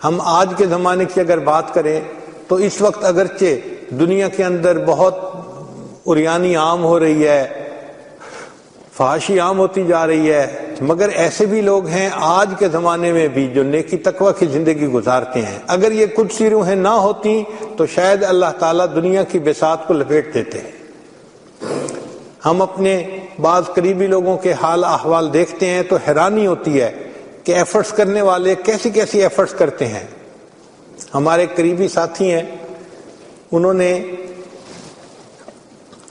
ہم آج کے زمانے کی اگر بات کریں تو اس وقت اگرچہ دنیا کے اندر بہت عریانی عام ہو رہی ہے، فحاشی عام ہوتی جا رہی ہے، مگر ایسے بھی لوگ ہیں آج کے زمانے میں بھی جو نیکی تقوی کی زندگی گزارتے ہیں۔ اگر یہ قدسی روحیں نہ ہوتی تو شاید اللہ تعالیٰ دنیا کی بساط کو لپیٹ دیتے۔ ہم اپنے بعض قریبی لوگوں کے حال احوال دیکھتے ہیں تو حیرانی ہوتی ہے کہ ایفرٹس کرنے والے کیسی کیسی ایفرٹس کرتے ہیں۔ ہمارے قریبی ساتھی ہیں، انہوں نے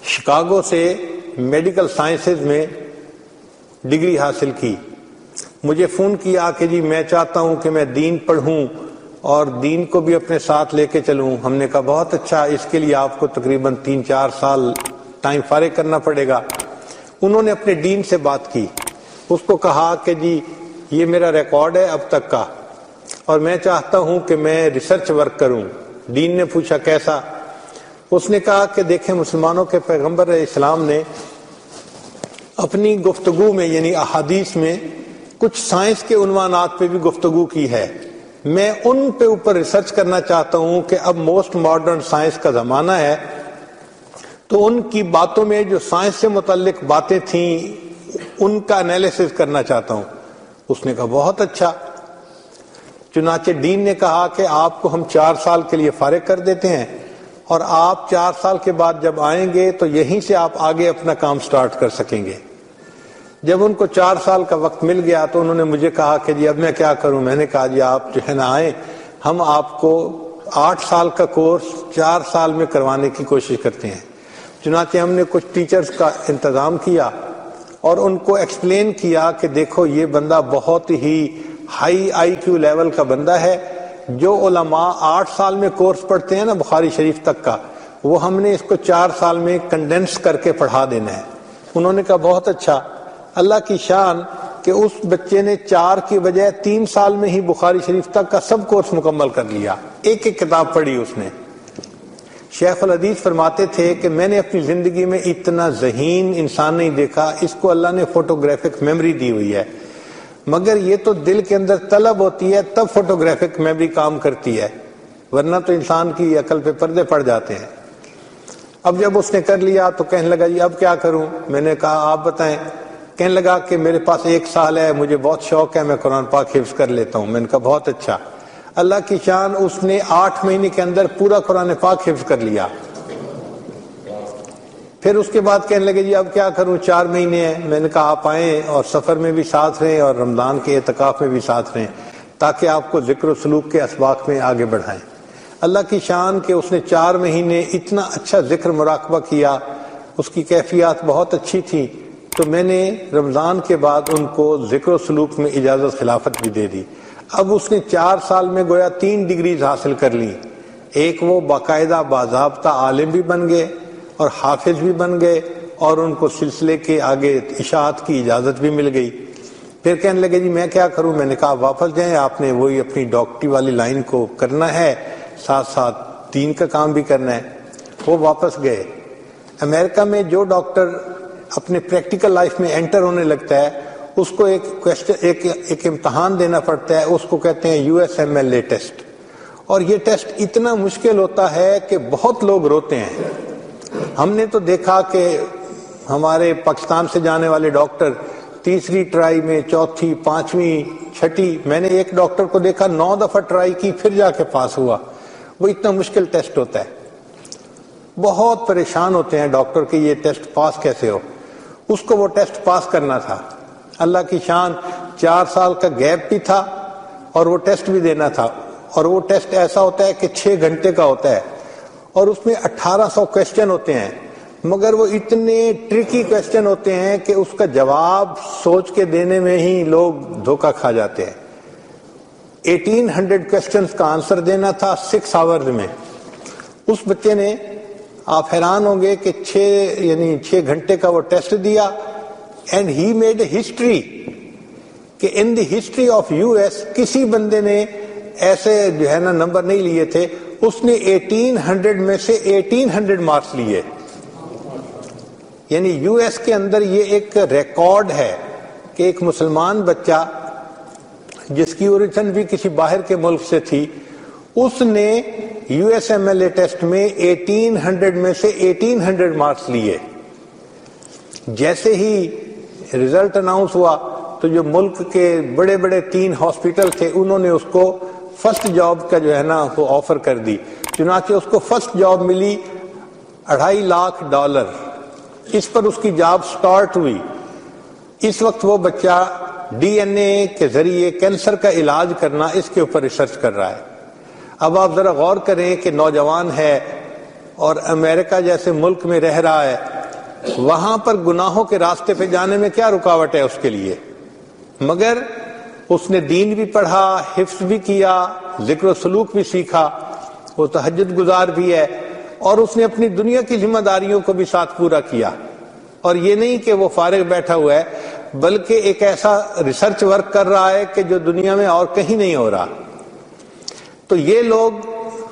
شکاگو سے میڈیکل سائنسز میں ڈگری حاصل کی، مجھے فون کیا کہ جی میں چاہتا ہوں کہ میں دین پڑھوں اور دین کو بھی اپنے ساتھ لے کے چلوں۔ ہم نے کہا بہت اچھا، اس کے لیے آپ کو تقریباً 3-4 سال ٹائم فارغ کرنا پڑے گا۔ انہوں نے اپنے ڈین سے بات کی، اس کو کہا کہ جی یہ میرا ریکارڈ ہے اب تک کا اور میں چاہتا ہوں کہ میں ریسرچ ورک کروں۔ ڈین نے پوچھا کیسا؟ اس نے کہا کہ دیکھیں مسلمانوں کے پیغمبر اسلام نے اپنی گفتگو میں یعنی احادیث میں کچھ سائنس کے عنوانات پہ بھی گفتگو کی ہے، میں ان پہ اوپر ریسرچ کرنا چاہتا ہوں کہ اب موسٹ ماڈرن سائنس کا زمانہ ہے تو ان کی باتوں میں جو سائنس سے متعلق باتیں تھیں ان کا انالیسس کرنا چاہتا ہوں۔ اس نے کہا بہت اچھا۔ چنانچہ ڈین نے کہا کہ آپ کو ہم 4 سال کے لیے فارغ کر دیتے ہیں اور آپ 4 سال کے بعد جب آئیں گے تو یہیں سے آپ آگے اپنا کام سٹارٹ کر سکیں گے۔ جب ان کو 4 سال کا وقت مل گیا تو انہوں نے مجھے کہا کہ جی اب میں کیا کروں؟ میں نے کہا جی آپ جو ہے نا آئیں، ہم آپ کو 8 سال کا کورس 4 سال میں کروانے کی کوشش کرتے ہیں۔ چنانچہ ہم نے کچھ ٹیچرز کا انتظام کیا اور ان کو ایکسپلین کیا کہ دیکھو یہ بندہ بہت ہی ہائی آئی کیو لیول کا بندہ ہے، جو علماء 8 سال میں کورس پڑھتے ہیں نا بخاری شریف تک کا، وہ ہم نے اس کو 4 سال میں کنڈینس کر کے پڑھا دینا ہے۔ انہوں نے کہا بہت اچھا۔ اللہ کی شان کہ اس بچے نے 4 کی بجائے 3 سال میں ہی بخاری شریف تک کا سب کورس مکمل کر لیا، ایک ایک کتاب پڑھی اس نے۔ شیخ الحدیث فرماتے تھے کہ میں نے اپنی زندگی میں اتنا ذہین انسان نہیں دیکھا، اس کو اللہ نے فوٹوگرافک میموری دی ہوئی ہے، مگر یہ تو دل کے اندر طلب ہوتی ہے تب فوٹوگرافک میموری کام کرتی ہے، ورنہ تو انسان کی عقل پہ پردے پڑ جاتے ہیں۔ اب جب اس نے کر لیا تو کہنے لگا جی اب کیا کروں؟ میں نے کہا آپ بتائیں۔ کہنے لگا کہ میرے پاس 1 سال ہے، مجھے بہت شوق ہے، میں قرآن پاک حفظ کر لیتا ہوں۔ میں نے کہا بہت اچھا۔ اللہ کی شان اس نے 8 مہینے کے اندر پورا قرآن پاک حفظ کر لیا۔ پھر اس کے بعد کہنے لگے جی اب کیا کروں؟ 4 مہینے ہیں۔ میں نے کہا آپ آئیں اور سفر میں بھی ساتھ رہیں اور رمضان کے اعتکاف میں بھی ساتھ رہیں تاکہ آپ کو ذکر و سلوک کے اسباق میں آگے بڑھائیں۔ اللہ کی شان کہ اس نے 4 مہینے اتنا اچھا ذکر مراقبہ کیا، اس کی کیفیات بہت اچھی تھی، تو میں نے رمضان کے بعد ان کو ذکر و سلوک میں اجازت خلافت بھی دے دی۔ اب اس نے 4 سال میں گویا 3 ڈگریز حاصل کر لی، ایک وہ باقاعدہ باضابطہ عالم بھی بن گئے اور حافظ بھی بن گئے اور ان کو سلسلے کے آگے اشاعت کی اجازت بھی مل گئی۔ پھر کہنے لگے جی میں کیا کروں؟ میں نے کہا واپس جائیں، آپ نے وہی اپنی ڈاکٹری والی لائن کو کرنا ہے، ساتھ ساتھ دین کا کام بھی کرنا ہے۔ وہ واپس گئے۔ امریکہ میں جو ڈاکٹر اپنے پریکٹیکل لائف میں انٹر ہونے لگتا ہے اس کو ایک امتحان دینا پڑتا ہے، اس کو کہتے ہیں USMLE ٹیسٹ، اور یہ ٹیسٹ اتنا مشکل ہوتا ہے کہ بہت لوگ روتے ہیں۔ ہم نے تو دیکھا کہ ہمارے پاکستان سے جانے والے ڈاکٹر 3ری ٹرائی میں، 4تھی، 5ویں، 6ٹھی، میں نے ایک ڈاکٹر کو دیکھا 9 دفعہ ٹرائی کی پھر جا کے پاس ہوا۔ وہ اتنا مشکل ٹیسٹ ہوتا ہے، بہت پریشان ہوتے ہیں ڈاکٹر کہ یہ ٹیسٹ پاس کیسے ہو۔ اس کو وہ ٹیسٹ پاس کرنا تھا۔ اللہ کی شان 4 سال کا گیپ بھی تھا اور وہ ٹیسٹ بھی دینا تھا، اور وہ ٹیسٹ ایسا ہوتا ہے کہ 6 گھنٹے کا ہوتا ہے اور اس میں 1800 کویسچن ہوتے ہیں، مگر وہ اتنے ٹرکی کویسچن ہوتے ہیں کہ اس کا جواب سوچ کے دینے میں ہی لوگ دھوکہ کھا جاتے ہیں۔ 1800 کویسچنز کا آنسر دینا تھا 6 آورز میں۔ اس بچے نے، آپ حیران ہوں گے کہ 6 گھنٹے کا وہ ٹیسٹ دیا، and he made a history کہ ان دی ہسٹری آف US کسی بندے نے ایسے جو ہے نا نمبر نہیں لیے تھے۔ اس نے 1800 میں سے 1800 مارکس لیے، یعنی US کے اندر یہ ایک ریکارڈ ہے کہ ایک مسلمان بچہ جس کی اوریجن بھی کسی باہر کے ملک سے تھی، اس نے USMLE ٹیسٹ میں 1800 میں سے 1800 مارکس لیے۔ جیسے ہی رزلٹ اناؤنس ہوا تو جو ملک کے بڑے بڑے 3 ہاسپٹل تھے انہوں نے اس کو فرسٹ جاب کا جو ہے نا وہ آفر کر دی، چنانچہ اس کو فرسٹ جاب ملی $2.5 لاکھ۔ اس پر اس کی جاب سٹارٹ ہوئی۔ اس وقت وہ بچہ DNA کے ذریعے کینسر کا علاج کرنا، اس کے اوپر ریسرچ کر رہا ہے۔ اب آپ ذرا غور کریں کہ نوجوان ہے اور امریکہ جیسے ملک میں رہ رہا ہے، وہاں پر گناہوں کے راستے پہ جانے میں کیا رکاوٹ ہے اس کے لیے؟ مگر اس نے دین بھی پڑھا، حفظ بھی کیا، ذکر و سلوک بھی سیکھا، وہ تہجد گزار بھی ہے، اور اس نے اپنی دنیا کی ذمہ داریوں کو بھی ساتھ پورا کیا۔ اور یہ نہیں کہ وہ فارغ بیٹھا ہوا ہے، بلکہ ایک ایسا ریسرچ ورک کر رہا ہے کہ جو دنیا میں اور کہیں نہیں ہو رہا۔ تو یہ لوگ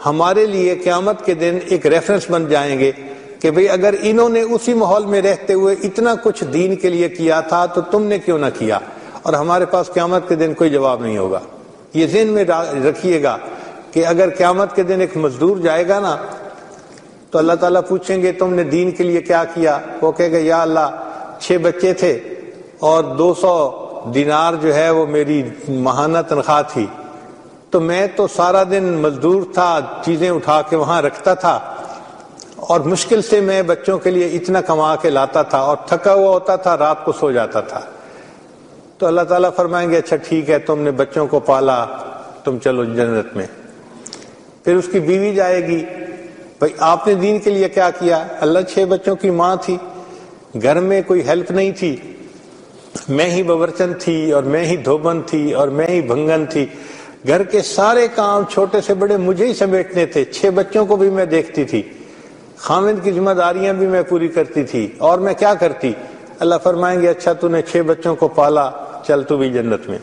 ہمارے لیے قیامت کے دن ایک ریفرنس بن جائیں گے کہ بھئی اگر انہوں نے اسی ماحول میں رہتے ہوئے اتنا کچھ دین کے لیے کیا تھا تو تم نے کیوں نہ کیا؟ اور ہمارے پاس قیامت کے دن کوئی جواب نہیں ہوگا۔ یہ ذہن میں رکھیے گا کہ اگر قیامت کے دن ایک مزدور جائے گا نا تو اللہ تعالیٰ پوچھیں گے تم نے دین کے لیے کیا کیا؟ وہ کہے گا یا اللہ 6 بچے تھے اور 200 دینار جو ہے وہ میری ماہانہ تنخواہ تھی، تو میں تو سارا دن مزدور تھا، چیزیں اٹھا کے وہاں رکھتا تھا اور مشکل سے میں بچوں کے لیے اتنا کما کے لاتا تھا اور تھکا ہوا ہوتا تھا، رات کو سو جاتا تھا۔ تو اللہ تعالیٰ فرمائیں گے اچھا ٹھیک ہے، تم نے بچوں کو پالا، تم چلو جنت میں۔ پھر اس کی بیوی جائے گی، بھائی آپ نے دین کے لیے کیا کیا؟ اللہ 6 بچوں کی ماں تھی، گھر میں کوئی ہیلپ نہیں تھی، میں ہی باورچن تھی اور میں ہی دھوبن تھی اور میں ہی بھنگن تھی، گھر کے سارے کام چھوٹے سے بڑے مجھے ہی سمیٹنے تھے، 6 بچوں کو بھی میں دیکھتی تھی، خاوند کی ذمہ داریاں بھی میں پوری کرتی تھی، اور میں کیا کرتی؟ اللہ فرمائیں گے اچھا تو نے 6 بچوں کو پالا، چل تو بھی جنت میں۔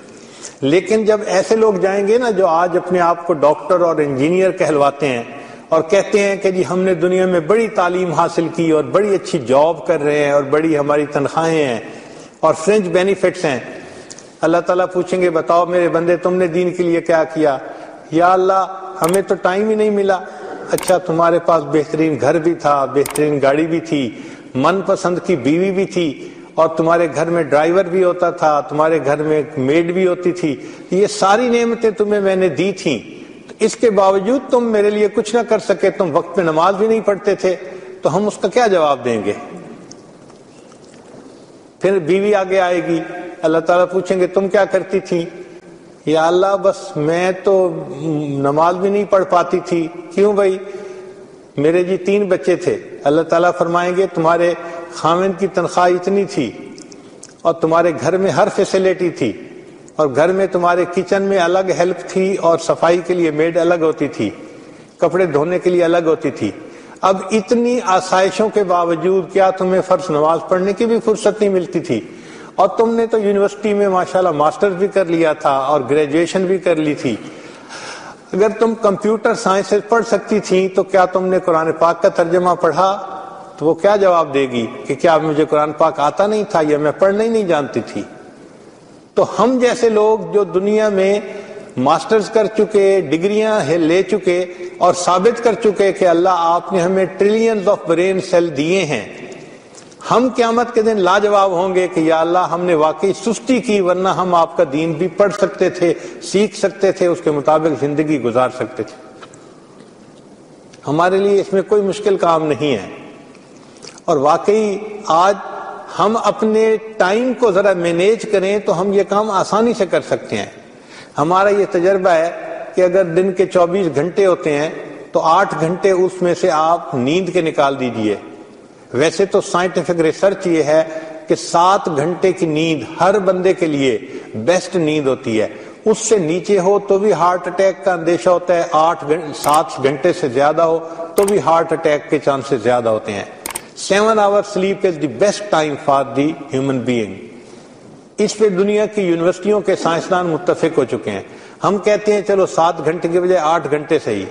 لیکن جب ایسے لوگ جائیں گے نا جو آج اپنے آپ کو ڈاکٹر اور انجینئر کہلواتے ہیں اور کہتے ہیں کہ جی ہم نے دنیا میں بڑی تعلیم حاصل کی اور بڑی اچھی جاب کر رہے ہیں اور بڑی ہماری تنخواہیں ہیں اور فرنچ بینیفٹس ہیں، اللہ تعالیٰ پوچھیں گے بتاؤ میرے بندے تم نے دین کے لیے کیا کیا؟ یا اللہ ہمیں تو ٹائم ہی نہیں ملا۔ اچھا تمہارے پاس بہترین گھر بھی تھا، بہترین گاڑی بھی تھی، من پسند کی بیوی بھی تھی، اور تمہارے گھر میں ڈرائیور بھی ہوتا تھا، تمہارے گھر میں میڈ بھی ہوتی تھی، یہ ساری نعمتیں تمہیں میں نے دی تھیں، اس کے باوجود تم میرے لیے کچھ نہ کر سکے، تم وقت پہ نماز بھی نہیں پڑھتے تھے، تو ہم اس کا کیا جواب دیں گے؟ پھر بیوی آگے آئے گی، اللہ تعالیٰ پوچھیں گے تم کیا کرتی تھی؟ یا اللہ بس میں تو نماز بھی نہیں پڑھ پاتی تھی۔ کیوں بھائی؟ میرے جی 3 بچے تھے۔ اللہ تعالیٰ فرمائیں گے تمہارے خاوند کی تنخواہ اتنی تھی اور تمہارے گھر میں ہر فیسلٹی تھی، اور گھر میں تمہارے کچن میں الگ ہیلپ تھی اور صفائی کے لیے میڈ الگ ہوتی تھی، کپڑے دھونے کے لیے الگ ہوتی تھی، اب اتنی آسائشوں کے باوجود کیا تمہیں فرض نماز پڑھنے کی بھی فرصت نہیں ملتی تھی؟ اور تم نے تو یونیورسٹی میں ماشاءاللہ ماسٹر بھی کر لیا تھا اور گریجویشن بھی کر لی تھی، اگر تم کمپیوٹر سائنسز پڑھ سکتی تھی تو کیا تم نے قرآن پاک کا ترجمہ پڑھا؟ تو وہ کیا جواب دے گی کہ کیا مجھے قرآن پاک آتا نہیں تھا یا میں پڑھنا ہی نہیں جانتی تھی؟ تو ہم جیسے لوگ جو دنیا میں ماسٹرز کر چکے، ڈگریاں لے چکے اور ثابت کر چکے کہ اللہ آپ نے ہمیں ٹریلینز آف برین سیل دیے ہیں، ہم قیامت کے دن لاجواب ہوں گے کہ یا اللہ ہم نے واقعی سستی کی، ورنہ ہم آپ کا دین بھی پڑھ سکتے تھے، سیکھ سکتے تھے، اس کے مطابق زندگی گزار سکتے تھے۔ ہمارے لیے اس میں کوئی مشکل کام نہیں ہے، اور واقعی آج ہم اپنے ٹائم کو ذرا مینیج کریں تو ہم یہ کام آسانی سے کر سکتے ہیں۔ ہمارا یہ تجربہ ہے کہ اگر دن کے 24 گھنٹے ہوتے ہیں تو 8 گھنٹے اس میں سے آپ نیند کے نکال دیجئے۔ ویسے تو سائنٹیفک ریسرچ یہ ہے کہ 7 گھنٹے کی نیند ہر بندے کے لیے بیسٹ نیند ہوتی ہے، اس سے نیچے ہو تو بھی ہارٹ اٹیک کا اندیشہ ہوتا ہے، 7 گھنٹے سے زیادہ ہو تو بھی ہارٹ اٹیک کے چانسز زیادہ ہوتے ہیں۔ 7 hours sleep is the best time for the human being۔ اس پہ دنیا کی یونیورسٹیوں کے سائنسدان متفق ہو چکے ہیں۔ ہم کہتے ہیں چلو 7 گھنٹے کے بجائے 8 گھنٹے صحیح،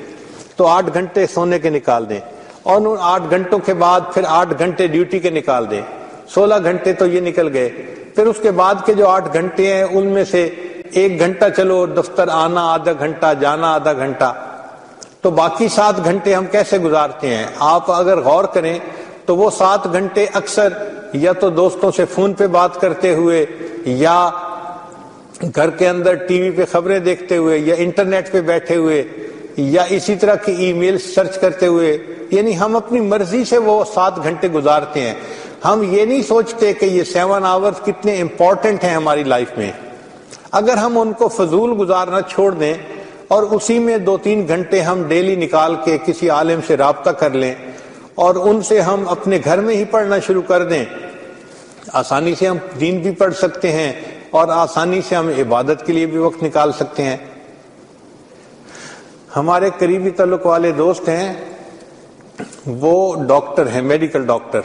تو 8 گھنٹے سونے کے نکال دیں، اور ان 8 گھنٹوں کے بعد پھر 8 گھنٹے ڈیوٹی کے نکال دیں، 16 گھنٹے تو یہ نکل گئے۔ پھر اس کے بعد کے جو 8 گھنٹے ہیں ان میں سے 1 گھنٹہ چلو دفتر آنا آدھا گھنٹہ، جانا آدھا گھنٹہ، تو باقی 7 گھنٹے ہم کیسے گزارتے ہیں؟ آپ اگر غور کریں تو وہ 7 گھنٹے اکثر یا تو دوستوں سے فون پہ بات کرتے ہوئے، یا گھر کے اندر ٹی وی پہ خبریں دیکھتے ہوئے، یا انٹرنیٹ پہ بیٹھے ہوئے، یا اسی طرح کی ای میل سرچ کرتے ہوئے، یعنی ہم اپنی مرضی سے وہ 7 گھنٹے گزارتے ہیں۔ ہم یہ نہیں سوچتے کہ یہ 7 آورز کتنے امپورٹنٹ ہیں ہماری لائف میں۔ اگر ہم ان کو فضول گزارنا چھوڑ دیں اور اسی میں 2-3 گھنٹے ہم ڈیلی نکال کے کسی عالم سے رابطہ کر لیں اور ان سے ہم اپنے گھر میں ہی پڑھنا شروع کر دیں، آسانی سے ہم دین بھی پڑھ سکتے ہیں اور آسانی سے ہم عبادت کے لیے بھی وقت نکال سکتے ہیں۔ ہمارے قریبی تعلق والے دوست ہیں، وہ ڈاکٹر ہیں، میڈیکل ڈاکٹر۔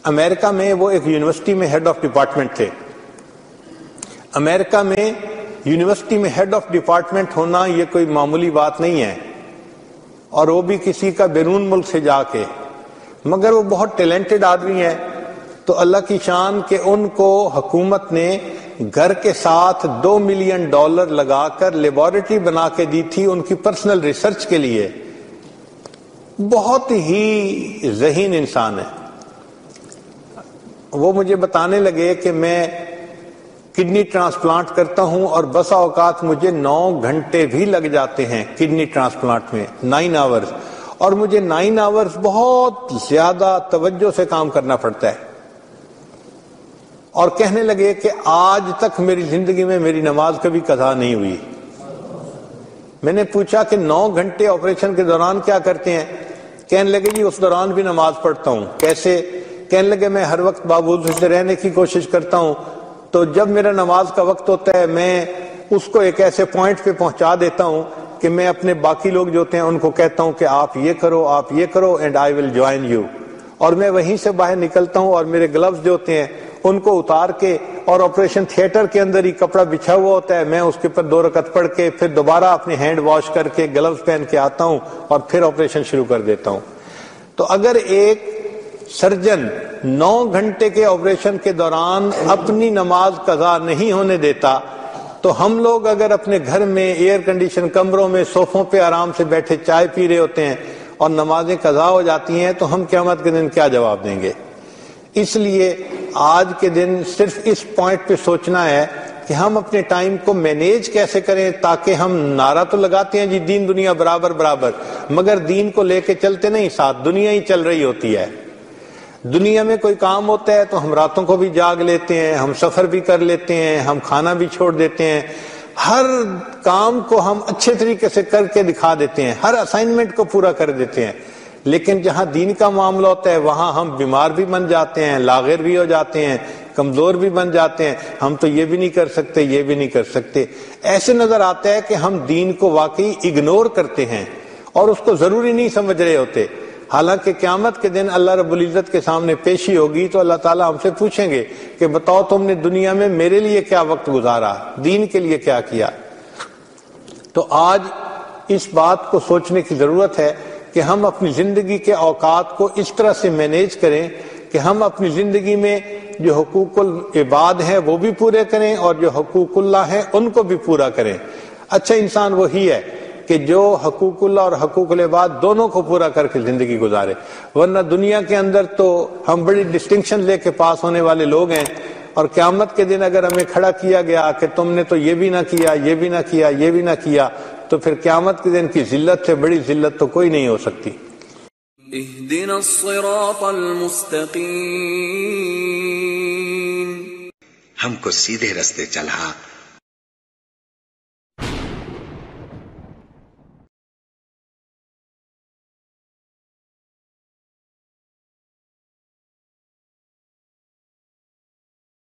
امریکہ میں وہ ایک یونیورسٹی میں ہیڈ آف ڈپارٹمنٹ تھے۔ امریکہ میں یونیورسٹی میں ہیڈ آف ڈپارٹمنٹ ہونا یہ کوئی معمولی بات نہیں ہے، اور وہ بھی کسی کا بیرون ملک سے جا کے، مگر وہ بہت ٹیلنٹڈ آدمی ہے۔ تو اللہ کی شان کہ ان کو حکومت نے گھر کے ساتھ $2 ملین لگا کر لیبارٹری بنا کے دی تھی ان کی پرسنل ریسرچ کے لیے۔ بہت ہی ذہین انسان ہے۔ وہ مجھے بتانے لگے کہ میں کڈنی ٹرانسپلانٹ کرتا ہوں اور بسا اوقات مجھے 9 گھنٹے بھی لگ جاتے ہیں کڈنی ٹرانسپلانٹ میں، 9 آورز، اور مجھے 9 آورز بہت زیادہ توجہ سے کام کرنا پڑتا ہے۔ اور کہنے لگے کہ آج تک میری زندگی میں میری نماز کبھی قضا نہیں ہوئی۔ میں نے پوچھا کہ 9 گھنٹے آپریشن کے دوران کیا کرتے ہیں؟ کہنے لگے جی اس دوران بھی نماز پڑھتا ہوں۔ کیسے؟ کہنے لگے میں ہر وقت باوضو سے رہنے کی کوشش کرتا ہوں، تو جب میرا نماز کا وقت ہوتا ہے میں اس کو ایک ایسے پوائنٹ پہ پہنچا دیتا ہوں کہ میں اپنے باقی لوگ جو ہوتے ہیں ان کو کہتا ہوں کہ آپ یہ کرو، آپ یہ کرو، and I will join you, اور میں وہیں سے باہر نکلتا ہوں اور میرے گلوز جو ہوتے ہیں ان کو اتار کے، اور آپریشن تھیٹر کے اندر ہی کپڑا بچھا ہوا ہوتا ہے، میں اس کے اوپر 2 رکعت پڑھ کے پھر دوبارہ اپنے ہینڈ واش کر کے گلوز پہن کے آتا ہوں اور پھر آپریشن شروع کر دیتا ہوں۔ تو اگر ایک سرجن 9 گھنٹے کے آپریشن کے دوران اپنی نماز قضا نہیں ہونے دیتا، تو ہم لوگ اگر اپنے گھر میں ایئر کنڈیشن کمروں میں صوفوں پہ آرام سے بیٹھے چائے پی رہے ہوتے ہیں اور نمازیں قضا ہو جاتی ہیں، تو ہم قیامت کے دن کیا جواب دیں گے؟ اس لیے آج کے دن صرف اس پوائنٹ پہ سوچنا ہے کہ ہم اپنے ٹائم کو مینیج کیسے کریں، تاکہ ہم نعرہ تو لگاتے ہیں جی دین دنیا برابر برابر، مگر دین کو لے کے چلتے نہیں، ساتھ دنیا ہی چل رہی ہوتی ہے۔ دنیا میں کوئی کام ہوتا ہے تو ہم راتوں کو بھی جاگ لیتے ہیں، ہم سفر بھی کر لیتے ہیں، ہم کھانا بھی چھوڑ دیتے ہیں، ہر کام کو ہم اچھے طریقے سے کر کے دکھا دیتے ہیں، ہر اسائنمنٹ کو پورا کر دیتے ہیں، لیکن جہاں دین کا معاملہ ہوتا ہے وہاں ہم بیمار بھی بن جاتے ہیں، لاغر بھی ہو جاتے ہیں، کمزور بھی بن جاتے ہیں، ہم تو یہ بھی نہیں کر سکتے، یہ بھی نہیں کر سکتے۔ ایسے نظر آتا ہے کہ ہم دین کو واقعی اگنور کرتے ہیں اور اس کو ضروری نہیں سمجھ رہے ہوتے، حالانکہ قیامت کے دن اللہ رب العزت کے سامنے پیشی ہوگی تو اللہ تعالیٰ ہم سے پوچھیں گے کہ بتاؤ تم نے دنیا میں میرے لیے کیا وقت گزارا، دین کے لیے کیا کیا۔ تو آج اس بات کو سوچنے کی ضرورت ہے کہ ہم اپنی زندگی کے اوقات کو اس طرح سے مینیج کریں کہ ہم اپنی زندگی میں جو حقوق العباد ہیں وہ بھی پورے کریں اور جو حقوق اللہ ہیں ان کو بھی پورا کریں۔ اچھا انسان وہی ہے کہ جو حقوق اللہ اور حقوق العباد دونوں کو پورا کر کے زندگی گزارے، ورنہ دنیا کے اندر تو ہم بڑی ڈسٹنکشن لے کے پاس ہونے والے لوگ ہیں، اور قیامت کے دن اگر ہمیں کھڑا کیا گیا کہ تم نے تو یہ بھی نہ کیا، یہ بھی نہ کیا، یہ بھی نہ کیا، تو پھر قیامت کے دن کی ذلت سے بڑی ذلت تو کوئی نہیں ہو سکتی۔ اهدنا الصراط المستقیم، ہم کو سیدھے رستے چلا